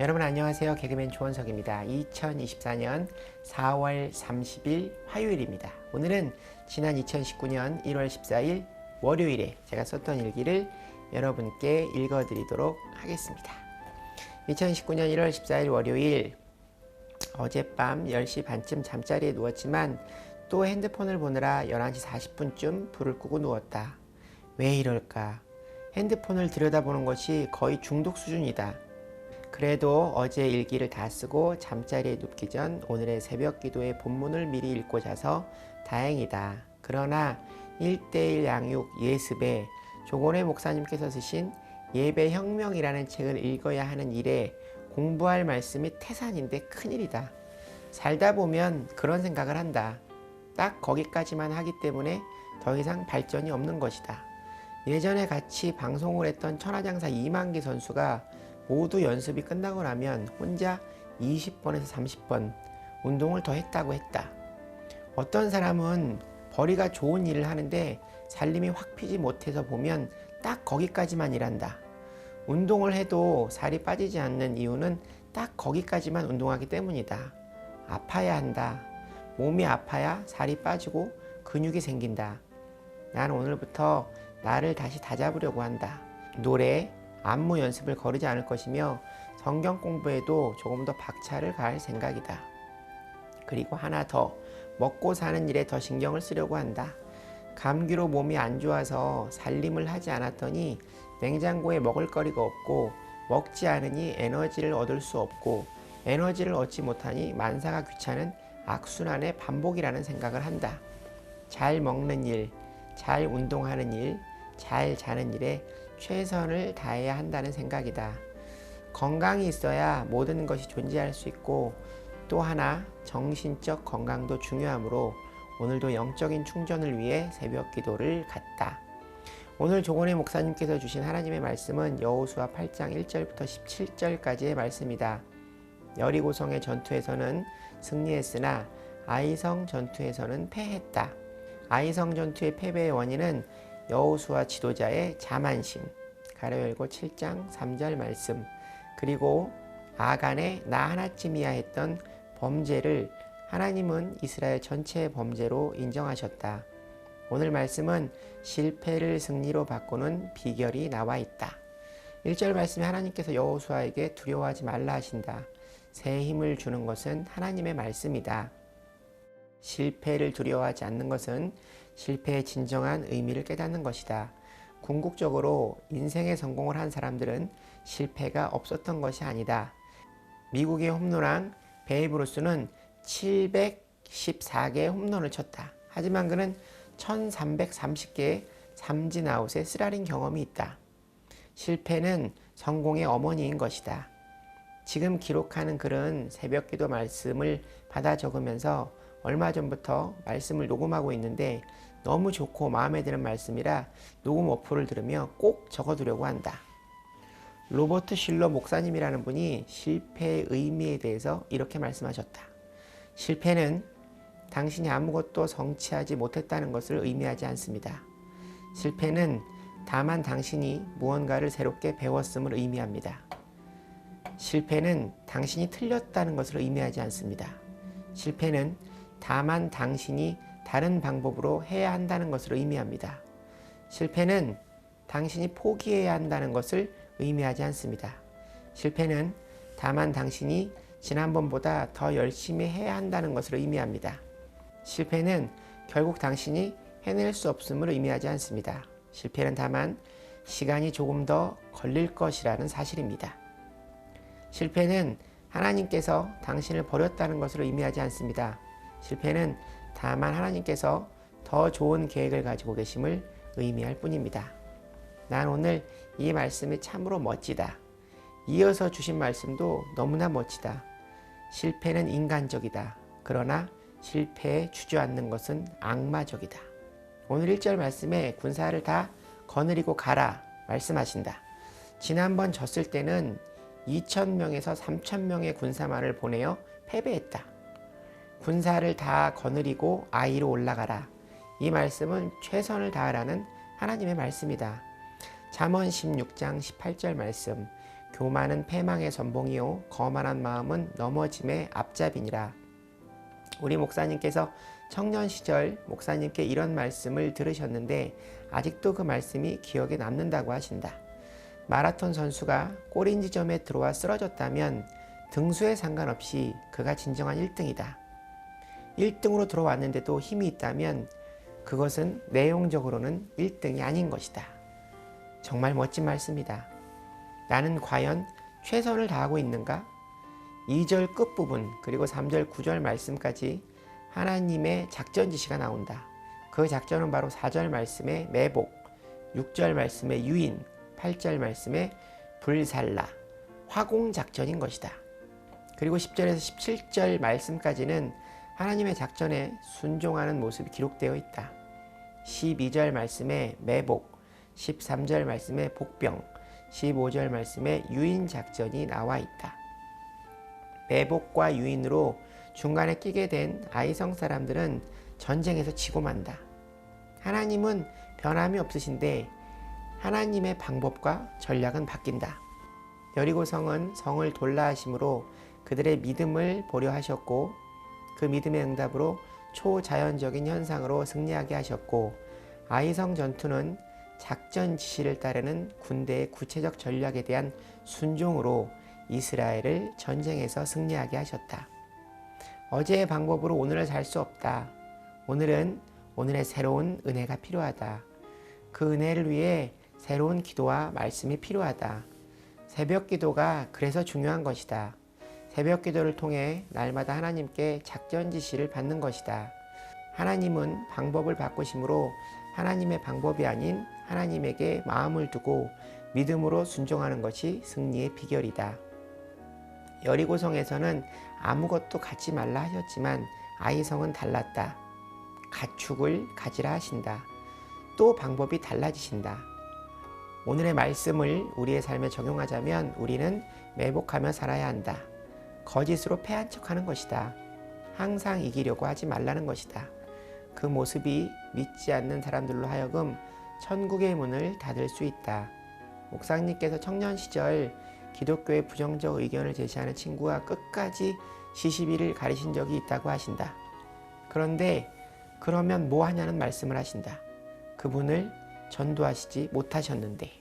여러분 안녕하세요. 개그맨 조원석입니다. 2024년 4월 30일 화요일입니다. 오늘은 지난 2019년 1월 14일 월요일에 제가 썼던 일기를 여러분께 읽어드리도록 하겠습니다. 2019년 1월 14일 월요일, 어젯밤 10시 반쯤 잠자리에 누웠지만 또 핸드폰을 보느라 11시 40분쯤 불을 끄고 누웠다. 왜 이럴까? 핸드폰을 들여다보는 것이 거의 중독 수준이다. 그래도 어제 일기를 다 쓰고 잠자리에 눕기 전 오늘의 새벽 기도의 본문을 미리 읽고 자서 다행이다. 그러나 1:1 양육 예습에 조곤의 목사님께서 쓰신 예배혁명이라는 책을 읽어야 하는 일에 공부할 말씀이 태산인데 큰일이다. 살다 보면 그런 생각을 한다. 딱 거기까지만 하기 때문에 더 이상 발전이 없는 것이다. 예전에 같이 방송을 했던 천하장사 이만기 선수가 모두 연습이 끝나고 나면 혼자 20번에서 30번 운동을 더 했다고 했다. 어떤 사람은 벌이가 좋은 일을 하는데 살림이 확 피지 못해서 보면 딱 거기까지만 일한다. 운동을 해도 살이 빠지지 않는 이유는 딱 거기까지만 운동하기 때문이다. 아파야 한다. 몸이 아파야 살이 빠지고 근육이 생긴다. 난 오늘부터 나를 다시 다잡으려고 한다. 노래, 안무 연습을 거르지 않을 것이며 성경 공부에도 조금 더 박차를 가할 생각이다. 그리고 하나 더, 먹고 사는 일에 더 신경을 쓰려고 한다. 감기로 몸이 안 좋아서 살림을 하지 않았더니 냉장고에 먹을 거리가 없고 먹지 않으니 에너지를 얻을 수 없고 에너지를 얻지 못하니 만사가 귀찮은 악순환의 반복이라는 생각을 한다. 잘 먹는 일, 잘 운동하는 일, 잘 자는 일에 최선을 다해야 한다는 생각이다. 건강이 있어야 모든 것이 존재할 수 있고 또 하나 정신적 건강도 중요하므로 오늘도 영적인 충전을 위해 새벽 기도를 갔다. 오늘 조곤의 목사님께서 주신 하나님의 말씀은 여호수아 8장 1절부터 17절까지의 말씀이다. 여리고성의 전투에서는 승리했으나 아이성 전투에서는 패했다. 아이성 전투의 패배의 원인은 여호수아 지도자의 자만심, 가로 열고 7장 3절 말씀, 그리고 아간의 나 하나쯤이야 했던 범죄를 하나님은 이스라엘 전체의 범죄로 인정하셨다. 오늘 말씀은 실패를 승리로 바꾸는 비결이 나와 있다. 1절 말씀에 하나님께서 여호수아에게 두려워하지 말라 하신다. 새 힘을 주는 것은 하나님의 말씀이다. 실패를 두려워하지 않는 것은 실패의 진정한 의미를 깨닫는 것이다. 궁극적으로 인생의 성공을 한 사람들은 실패가 없었던 것이 아니다. 미국의 홈런왕 베이브 루스는 714개의 홈런을 쳤다. 하지만 그는 1330개의 삼진 아웃에 쓰라린 경험이 있다. 실패는 성공의 어머니인 것이다. 지금 기록하는 글은 새벽기도 말씀을 받아 적으면서 얼마 전부터 말씀을 녹음하고 있는데 너무 좋고 마음에 드는 말씀이라 녹음 어플을 들으며 꼭 적어두려고 한다. 로버트 실러 목사님이라는 분이 실패의 의미에 대해서 이렇게 말씀하셨다. 실패는 당신이 아무것도 성취하지 못했다는 것을 의미하지 않습니다. 실패는 다만 당신이 무언가를 새롭게 배웠음을 의미합니다. 실패는 당신이 틀렸다는 것을 의미하지 않습니다. 실패는 다만 당신이 다른 방법으로 해야 한다는 것을 의미합니다. 실패는 당신이 포기해야 한다는 것을 의미하지 않습니다. 실패는 다만 당신이 지난번보다 더 열심히 해야 한다는 것을 의미합니다. 실패는 결국 당신이 해낼 수 없음을 의미하지 않습니다. 실패는 다만 시간이 조금 더 걸릴 것이라는 사실입니다. 실패는 하나님께서 당신을 버렸다는 것을 의미하지 않습니다. 실패는 다만 하나님께서 더 좋은 계획을 가지고 계심을 의미할 뿐입니다. 난 오늘 이 말씀이 참으로 멋지다. 이어서 주신 말씀도 너무나 멋지다. 실패는 인간적이다. 그러나 실패에 주저앉는 것은 악마적이다. 오늘 1절 말씀에 군사를 다 거느리고 가라 말씀하신다. 지난번 졌을 때는 2,000명에서 3,000명의 군사만을 보내어 패배했다. 군사를 다 거느리고 아이로 올라가라. 이 말씀은 최선을 다하라는 하나님의 말씀이다. 잠언 16장 18절 말씀. 교만은 패망의 선봉이요 거만한 마음은 넘어짐의 앞잡이니라. 우리 목사님께서 청년 시절 목사님께 이런 말씀을 들으셨는데 아직도 그 말씀이 기억에 남는다고 하신다. 마라톤 선수가 꼬린 지점에 들어와 쓰러졌다면 등수에 상관없이 그가 진정한 1등이다. 1등으로 들어왔는데도 힘이 있다면 그것은 내용적으로는 1등이 아닌 것이다. 정말 멋진 말씀이다. 나는 과연 최선을 다하고 있는가? 2절 끝부분 그리고 3절 9절 말씀까지 하나님의 작전 지시가 나온다. 그 작전은 바로 4절 말씀의 매복, 6절 말씀의 유인, 8절 말씀의 불살라, 화공작전인 것이다. 그리고 10절에서 17절 말씀까지는 하나님의 작전에 순종하는 모습이 기록되어 있다. 12절 말씀의 매복, 13절 말씀의 복병, 15절 말씀의 유인 작전이 나와 있다. 매복과 유인으로 중간에 끼게 된 아이성 사람들은 전쟁에서 지고 만다. 하나님은 변함이 없으신데 하나님의 방법과 전략은 바뀐다. 여리고성은 성을 돌라 하심으로 그들의 믿음을 보려 하셨고 그 믿음의 응답으로 초자연적인 현상으로 승리하게 하셨고 아이성 전투는 작전 지시를 따르는 군대의 구체적 전략에 대한 순종으로 이스라엘을 전쟁에서 승리하게 하셨다. 어제의 방법으로 오늘을 살 수 없다. 오늘은 오늘의 새로운 은혜가 필요하다. 그 은혜를 위해 새로운 기도와 말씀이 필요하다. 새벽 기도가 그래서 중요한 것이다. 새벽 기도를 통해 날마다 하나님께 작전 지시를 받는 것이다. 하나님은 방법을 바꾸심으로 하나님의 방법이 아닌 하나님에게 마음을 두고 믿음으로 순종하는 것이 승리의 비결이다. 여리고성에서는 아무것도 갖지 말라 하셨지만 아이성은 달랐다. 가축을 가지라 하신다. 또 방법이 달라지신다. 오늘의 말씀을 우리의 삶에 적용하자면 우리는 매복하며 살아야 한다. 거짓으로 패한 척하는 것이다. 항상 이기려고 하지 말라는 것이다. 그 모습이 믿지 않는 사람들로 하여금 천국의 문을 닫을 수 있다. 목사님께서 청년 시절 기독교의 부정적 의견을 제시하는 친구가 끝까지 시시비를 가리신 적이 있다고 하신다. 그런데 그러면 뭐 하냐는 말씀을 하신다. 그분을 전도하시지 못하셨는데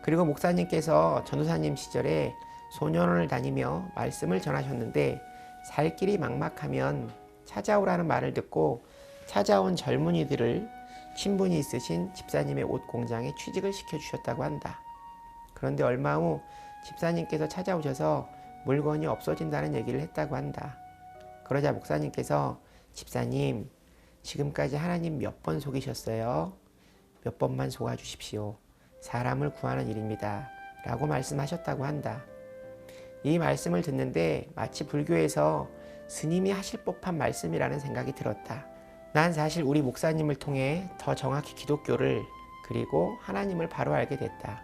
그리고 목사님께서 전도사님 시절에 소년원을 다니며 말씀을 전하셨는데 살 길이 막막하면 찾아오라는 말을 듣고 찾아온 젊은이들을 친분이 있으신 집사님의 옷 공장에 취직을 시켜주셨다고 한다. 그런데 얼마 후 집사님께서 찾아오셔서 물건이 없어진다는 얘기를 했다고 한다. 그러자 목사님께서 집사님, 지금까지 하나님 몇 번 속이셨어요? 몇 번만 속아주십시오. 사람을 구하는 일입니다. 라고 말씀하셨다고 한다. 이 말씀을 듣는데 마치 불교에서 스님이 하실 법한 말씀이라는 생각이 들었다. 난 사실 우리 목사님을 통해 더 정확히 기독교를 그리고 하나님을 바로 알게 됐다.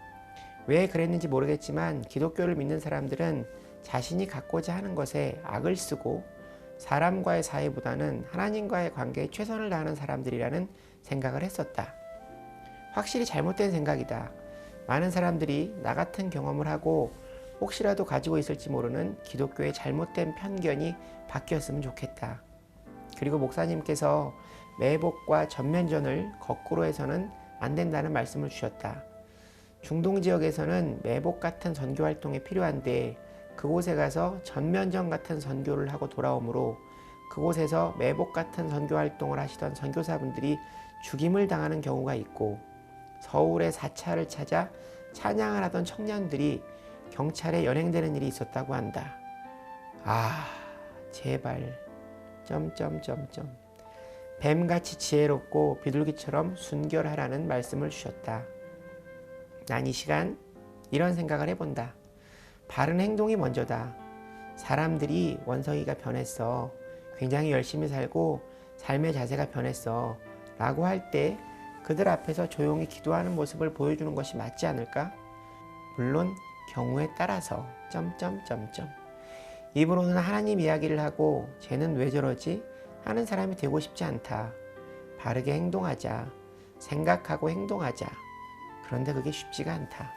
왜 그랬는지 모르겠지만 기독교를 믿는 사람들은 자신이 갖고자 하는 것에 악을 쓰고 사람과의 사이보다는 하나님과의 관계에 최선을 다하는 사람들이라는 생각을 했었다. 확실히 잘못된 생각이다. 많은 사람들이 나 같은 경험을 하고 혹시라도 가지고 있을지 모르는 기독교의 잘못된 편견이 바뀌었으면 좋겠다. 그리고 목사님께서 매복과 전면전을 거꾸로 해서는 안 된다는 말씀을 주셨다. 중동 지역에서는 매복 같은 선교 활동이 필요한데 그곳에 가서 전면전 같은 선교를 하고 돌아오므로 그곳에서 매복 같은 선교 활동을 하시던 선교사분들이 죽임을 당하는 경우가 있고 서울의 사찰을 찾아 찬양을 하던 청년들이 경찰에 연행되는 일이 있었다고 한다. 아, 제발... 뱀같이 지혜롭고 비둘기처럼 순결하라는 말씀을 주셨다. 난 이 시간 이런 생각을 해본다. 바른 행동이 먼저다. 사람들이 원성이가 변했어. 굉장히 열심히 살고 삶의 자세가 변했어. 라고 할 때 그들 앞에서 조용히 기도하는 모습을 보여주는 것이 맞지 않을까? 물론 경우에 따라서... 입으로는 하나님 이야기를 하고 쟤는 왜 저러지? 하는 사람이 되고 싶지 않다. 바르게 행동하자. 생각하고 행동하자. 그런데 그게 쉽지가 않다.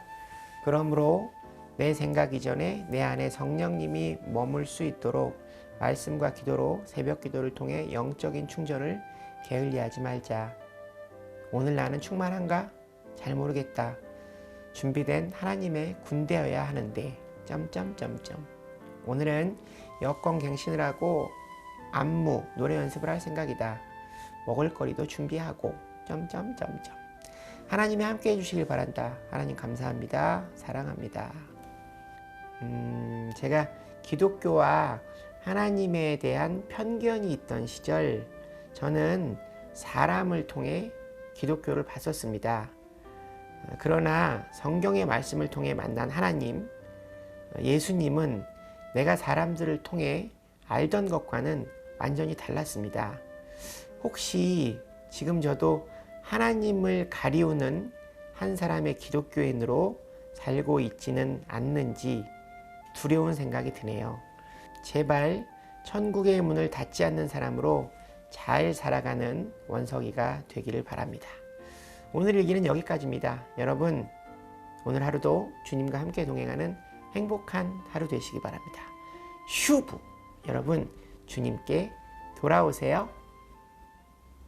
그러므로 내 생각 이전에 내 안에 성령님이 머물 수 있도록 말씀과 기도로 새벽 기도를 통해 영적인 충전을 게을리하지 말자. 오늘 나는 충만한가? 잘 모르겠다. 준비된 하나님의 군대여야 하는데 오늘은 여권 갱신을 하고 안무 노래 연습을 할 생각이다. 먹을거리도 준비하고 하나님이 함께 해주시길 바란다. 하나님 감사합니다. 사랑합니다. 제가 기독교와 하나님에 대한 편견이 있던 시절 저는 사람을 통해 기독교를 봤었습니다. 그러나 성경의 말씀을 통해 만난 하나님, 예수님은 내가 사람들을 통해 알던 것과는 완전히 달랐습니다. 혹시 지금 저도 하나님을 가리우는 한 사람의 기독교인으로 살고 있지는 않는지 두려운 생각이 드네요. 제발 천국의 문을 닫지 않는 사람으로 잘 살아가는 원석이가 되기를 바랍니다. 오늘 일기는 여기까지입니다. 여러분, 오늘 하루도 주님과 함께 동행하는 행복한 하루 되시기 바랍니다. 휴부! 여러분, 주님께 돌아오세요.